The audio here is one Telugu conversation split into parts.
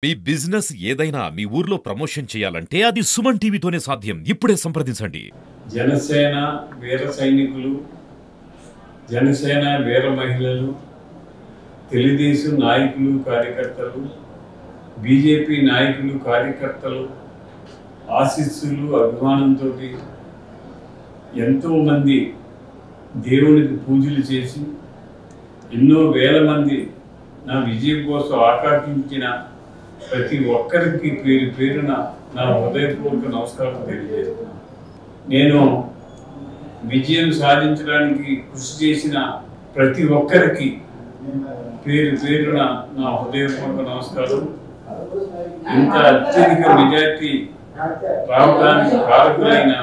మీ బిజినెస్ ఏదైనా మీ ఊర్లో ప్రమోషన్ చేయాలంటే అది సుమన్ టీవీతోనే సాధ్యం. ఇప్పుడే సంప్రదించండి. జనసేన వీర సైనికులు, జనసేన వీర మహిళలు, తెలుగుదేశం నాయకులు కార్యకర్తలు, బీజేపీ నాయకులు కార్యకర్తలు ఆశీస్సులు అభిమానంతో ఎంతోమంది దేవునికి పూజలు చేసి ఎన్నో వేల మంది నా విజయం కోసం ఆకాంక్షించిన ప్రతి ఒక్కరికి పేరు పేరున నా హృదయపూర్వక నమస్కారం తెలియజేస్తున్నాను. నేను విజయం సాధించడానికి కృషి చేసిన ప్రతి ఒక్కరికి పేరు పేరున నా హృదయపూర్వక నమస్కారం. ఇంత అత్యధిక మెజార్టీ రావడానికి కారకులైన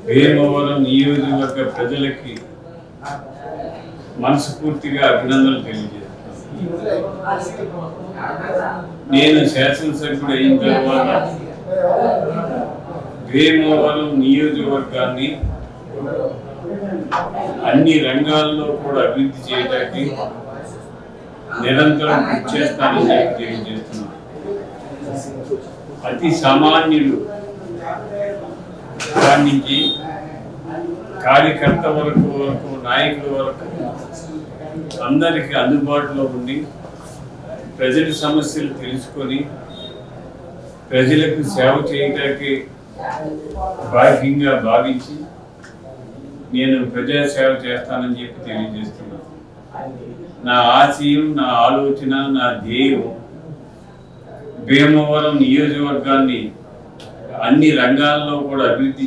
భీమవరం నియోజకవర్గ ప్రజలకి మనస్ఫూర్తిగా అభినందనలు తెలియజేస్తున్నాను. నేను శాసనసభ్యుడు అయిన తర్వాత భీమవరం నియోజకవర్గాన్ని అన్ని రంగాల్లో కూడా అభివృద్ధి చేయడానికి నిరంతరం కృషి చేస్తానని తెలియజేస్తున్నాను. అతి సామాన్యులు నుంచి కార్యకర్త వరకు నాయకుల వరకు అందరికీ అందుబాటులో ఉండి ప్రజల సమస్యలు తెలుసుకొని ప్రజలకు సేవ చేయడానికి భాగ్యంగా భావించి నేను ప్రజాసేవ చేస్తానని చెప్పి తెలియజేస్తున్నాను. నా ఆశయం, నా ఆలోచన, నా ధ్యేయం భీమవరం నియోజకవర్గాన్ని అన్ని రంగాల్లో కూడా అభివృద్ధి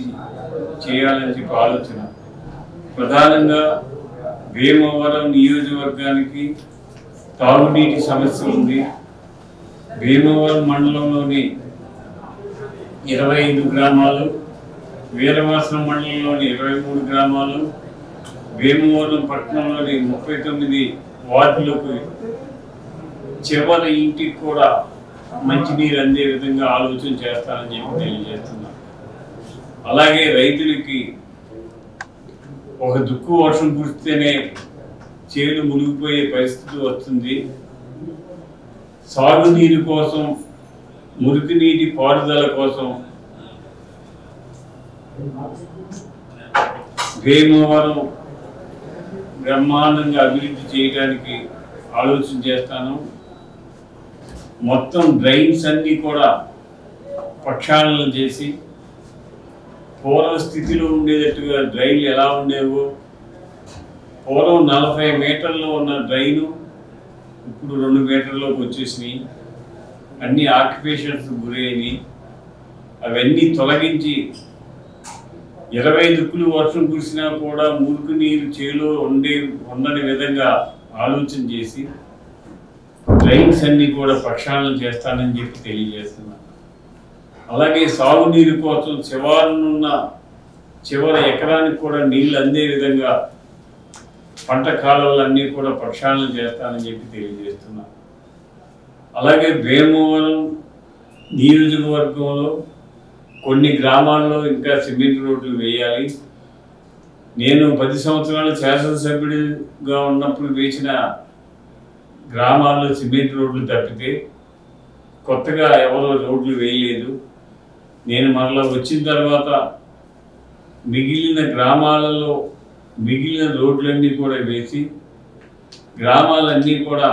చేయాలని చెప్పి ఆలోచన. ప్రధానంగా భీమవరం నియోజకవర్గానికి తాగునీటి సమస్య ఉంది. భీమవరం మండలంలోని 25 గ్రామాలు, వీరవాసనం మండలంలోని 23 గ్రామాలు, భీమవరం పట్టణంలోని 39 వార్డులకు చివరి ఇంటికి కూడా మంచినీరు అందే విధంగా ఆలోచన చేస్తానని చెప్పి తెలియజేస్తున్నాను. అలాగే రైతులకి ఒక దుక్కు వర్షం కురిస్తేనే చేలు మునిగిపోయే పరిస్థితి వస్తుంది. సాగునీరు కోసం, మురికి నీటి పారుదల కోసం భీమవరం బ్రహ్మాండంగా అభివృద్ధి చేయడానికి ఆలోచన చేస్తాను. మొత్తం డ్రైన్స్ అన్నీ కూడా ప్రక్షాళన చేసి పూర్వ స్థితిలో ఉండేటట్టుగా డ్రైన్లు ఎలా ఉండేవో, పూర్వం 40 మీటర్లో ఉన్న డ్రైను ఇప్పుడు 2 మీటర్లోకి వచ్చేసినాయి. అన్ని ఆక్యుపేషన్స్ గురైనవి. అవన్నీ తొలగించి 20 దిక్కులు వర్షం కురిసినా కూడా మురికి నీరు చేలో ఉండని విధంగా ఆలోచన చేసి డ్రైన్స్ అన్నీ కూడా ప్రక్షాళన చేస్తానని చెప్పి తెలియజేస్తున్నాను. అలాగే సాగునీరు కోసం శివారునున్న చివరి ఎకరానికి కూడా నీళ్ళు అందే విధంగా పంట కాలువలన్నీ కూడా ప్రక్షాళన చేస్తానని చెప్పి తెలియజేస్తున్నాను. అలాగే భీమవరం నియోజకవర్గంలో కొన్ని గ్రామాల్లో ఇంకా సిమెంట్ రోడ్లు వేయాలి. నేను 10 సంవత్సరాలు శాసనసభ్యుడిగా ఉన్నప్పుడు వేసిన గ్రామాల్లో సిమెంట్ రోడ్లు తప్పితే కొత్తగా ఎవరో రోడ్లు వేయలేదు. నేను మరలా వచ్చిన తర్వాత మిగిలిన గ్రామాలలో మిగిలిన రోడ్లన్నీ కూడా వేసి గ్రామాలన్నీ కూడా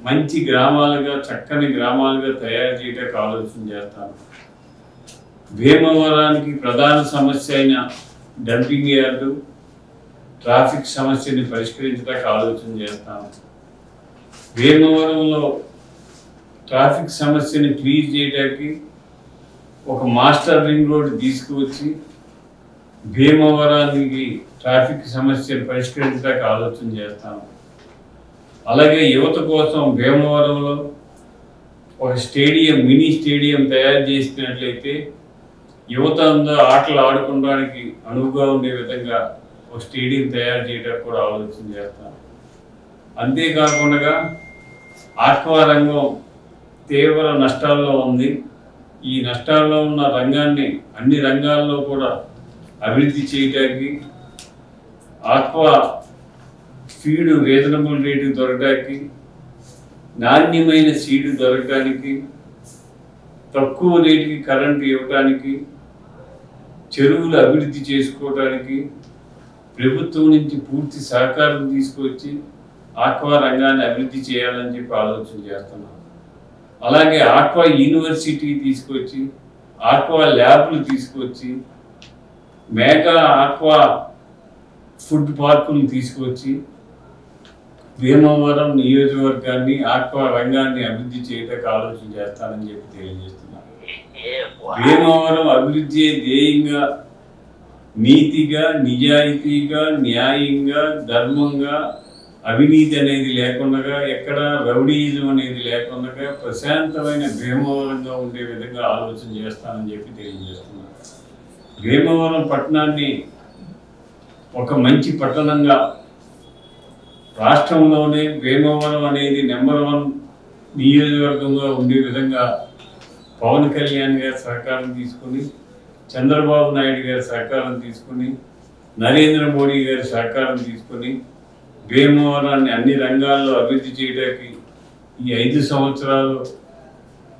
మంచి గ్రామాలుగా, చక్కని గ్రామాలుగా తయారు చేయడానికి ఆలోచన చేస్తాను. భీమవరానికి ప్రధాన సమస్య అయిన డంపింగ్ యార్డు, ట్రాఫిక్ సమస్యని పరిష్కరించడానికి ఆలోచన చేస్తాను. భీమవరంలో ట్రాఫిక్ సమస్యని క్లియర్ చేయడానికి ఒక మాస్టర్ రింగ్ రోడ్ తీసుకువచ్చి భీమవరానికి ట్రాఫిక్ సమస్యను పరిష్కరించడానికి ఆలోచన చేస్తాను. అలాగే యువత కోసం భీమవరంలో ఒక స్టేడియం, మినీ స్టేడియం తయారు చేసినట్లయితే యువత అందరూ ఆటలు ఆడుకోవడానికి అనువుగా ఉండే విధంగా ఒక స్టేడియం తయారు చేయడానికి కూడా ఆలోచన చేస్తాను. అంతేకాకుండా ఆక్వా రంగం తీవ్ర నష్టాల్లో ఉంది. ఈ నష్టాల్లో ఉన్న రంగాన్ని అన్ని రంగాల్లో కూడా అభివృద్ధి చేయడానికి, ఆక్వా ఫీడ్ రీజనబుల్ రేటు దొరకడానికి, నాణ్యమైన సీడ్ దొరకడానికి తక్కువ రేటుకి కరెంటు ఇవ్వడానికి, చెరువులు అభివృద్ధి చేసుకోవడానికి ప్రభుత్వం నుంచి పూర్తి సహకారం తీసుకొచ్చి ఆక్వా రంగాన్ని అభివృద్ధి చేయాలని చెప్పి ఆలోచన చేస్తున్నాం. అలాగే ఆక్వా యూనివర్సిటీ తీసుకొచ్చి, ఆక్వా ల్యాబ్లు తీసుకొచ్చి, మేఘా ఆక్వా ఫుడ్ పార్కులు తీసుకొచ్చి భీమవరం నియోజకవర్గాన్ని ఆక్వా రంగాన్ని అభివృద్ధి చేయడానికి ఆలోచన చేస్తానని చెప్పి తెలియజేస్తున్నాను. భీమవరం అభివృద్ధి ధ్యేయంగా నీతిగా, నిజాయితీగా, న్యాయంగా, ధర్మంగా, అవినీతి అనేది లేకుండా, ఎక్కడ రౌడీయిజం అనేది లేకుండా ప్రశాంతమైన భీమవరంగా ఉండే విధంగా ఆలోచన చేస్తానని చెప్పి తెలియజేస్తున్నాను. భీమవరం పట్టణాన్ని ఒక మంచి పట్టణంగా, రాష్ట్రంలోనే భీమవరం అనేది నెంబర్ 1 నియోజకవర్గంగా ఉండే విధంగా పవన్ కళ్యాణ్ గారి సహకారం తీసుకుని, చంద్రబాబు నాయుడు గారి సహకారం తీసుకుని, నరేంద్ర మోడీ గారి సహకారం తీసుకుని భీమవరాన్ని అన్ని రంగాల్లో అభివృద్ధి చేయడానికి ఈ 5 సంవత్సరాలు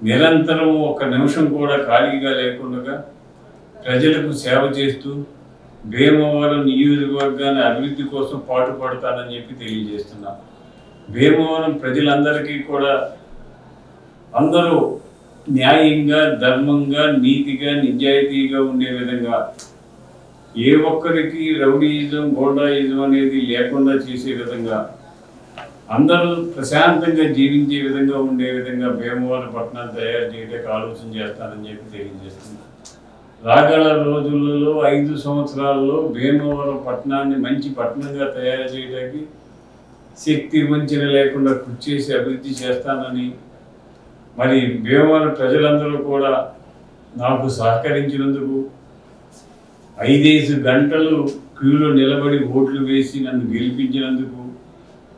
నిరంతరం ఒక్క నిమిషం కూడా ఖాళీగా లేకుండా ప్రజలకు సేవ చేస్తూ భీమవరం నియోజకవర్గాన్ని అభివృద్ధి కోసం పాటుపడతానని చెప్పి తెలియజేస్తున్నాను. భీమవరం ప్రజలందరికీ కూడా అందరూ న్యాయంగా, ధర్మంగా, నీతిగా, నిజాయితీగా ఉండే విధంగా, ఏ ఒక్కరికి రౌడీయిజం, గోండాయిజం అనేది లేకుండా చేసే విధంగా, అందరూ ప్రశాంతంగా జీవించే విధంగా ఉండే విధంగా భీమవరం పట్టణాన్ని తయారు చేయడానికి ఆలోచన చేస్తానని చెప్పి తెలియజేస్తున్నాను. రాగల రోజులలో 5 సంవత్సరాల్లో భీమవరం పట్టణాన్ని మంచి పట్టణంగా తయారు చేయడానికి శక్తి వంచన లేకుండా కృషి చేసి అభివృద్ధి చేస్తానని, మరి భీమవరం ప్రజలందరూ కూడా నాకు సహకరించినందుకు, 5 గంటలు క్యూలో నిలబడి ఓట్లు వేసి నన్ను గెలిపించినందుకు,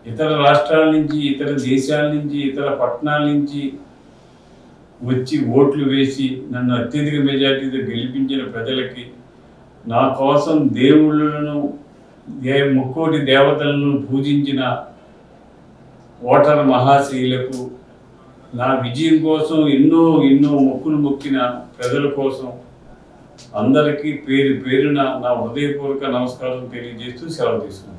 ఇతర రాష్ట్రాల నుంచి, ఇతర దేశాల నుంచి, ఇతర పట్టణాల నుంచి వచ్చి ఓట్లు వేసి నన్ను అత్యధిక మెజార్టీతో గెలిపించిన ప్రజలకి, నా కోసం దేవుళ్ళను, ముక్కోటి దేవతలను పూజించిన ఓటర్ మహాశైలకు, నా విజయం కోసం ఎన్నో మొక్కులు మొక్కిన ప్రజల కోసం అందరికీ పేరు పేరున నా హృదయపూర్వక నమస్కారం తెలియజేస్తూ సెలవు తీసుకున్నాను.